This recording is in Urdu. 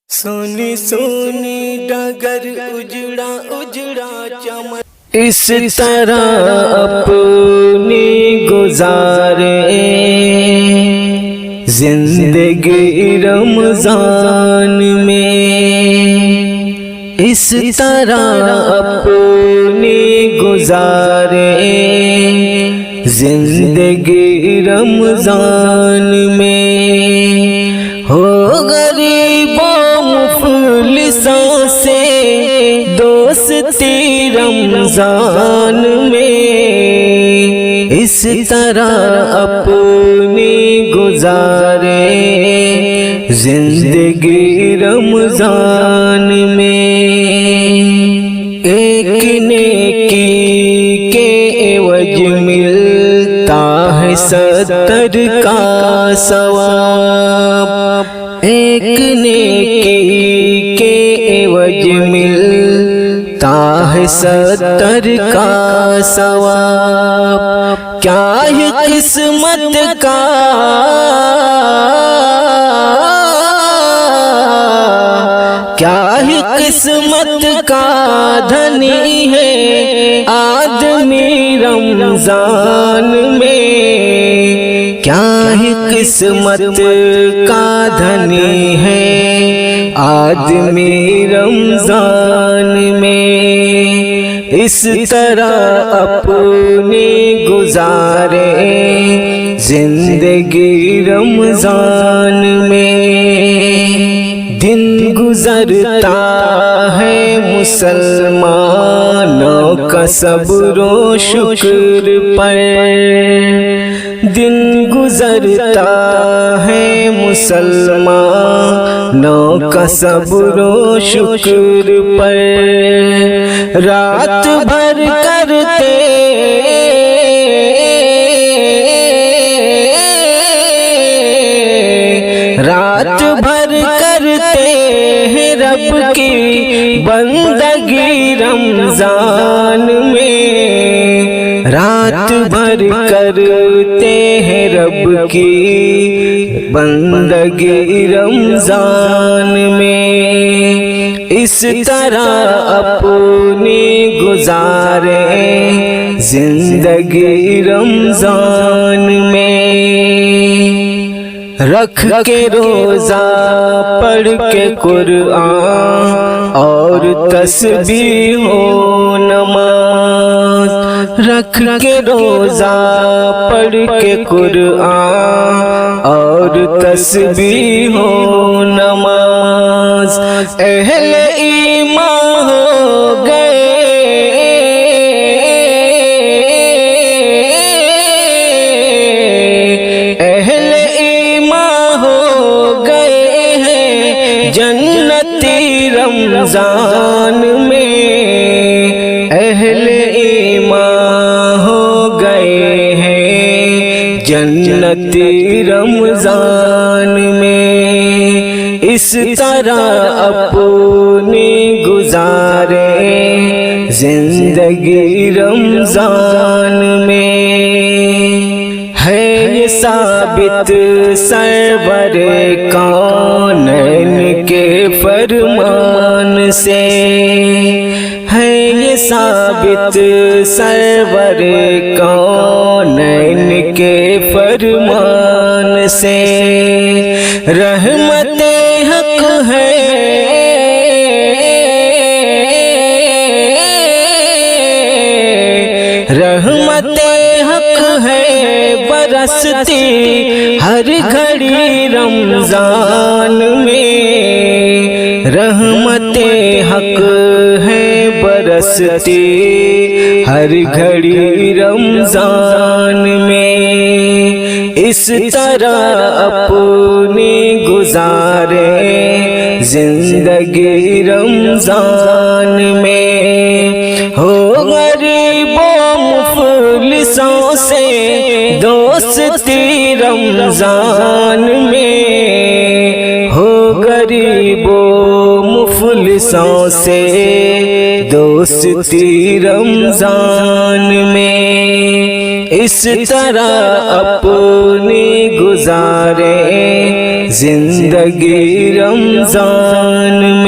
سونی سونی ڈگر اجڑا اجڑا چمن اس طرح اپنی گزارے زندگی رمضان میں، اس طرح اپنی گزارے زندگی رمضان میں، ہو غریبوں مفلسوں سے دوستی رمضان میں، اس طرح اپنی گزارے زندگی رمضان میں، ایک نیکی کے عوض ملتا ہے 70 کا ثواب، ایک نیکی کے عوض ملتا ہے 70 کا ثواب، کیا ہے قسمت کا قسمت کا دھنی ہے آدمی رمضان میں، کیا ہے قسمت کا دھنی ہے آدمی رمضان میں، اس طرح اپنی گزارے زندگی رمضان میں، دن گزرتا ہے مسلمانوں کا صبر و شکر پر، دن گزرتا ہے مسلمانوں کا صبر و شکر پر، رات بھر کرتے رات بھر کرتے ہیں رب کی بندگی رمضان میں، رات بھر کرتے ہیں رب کی بندگی رمضان میں، اس طرح اپنی گزارے زندگی رمضان میں، رکھ کے روزہ پڑھ کے قرآن اور تسبیح و نماز، رکھ کے روزہ پڑھ کے قرآن اور تسبیح و نماز، اہل ایمان ہو گئے جنتی رمضان میں، اہل ایمان ہو گئے ہیں جنتی رمضان میں، اس طرح اپنی گزارے زندگی رمضان میں، ہے یہ ثابت سرور کونین کے فرمان سے، ہے یہ ثابت سرور کونین کے فرمان سے، رحمت حق ہے رحمت حق ہے برستی ہر گھڑی رمضان میں، رحمت حق ہے برستی ہر گھڑی رمضان میں، اس طرح اپنی گزارے زندگی رمضان میں، ہو غریبوں مفلسوں سے دوستی رمضان میں، ہو غریبوں مفلسوں سے دوستی رمضان میں، اس طرح اپنی گزارے زندگی رمضان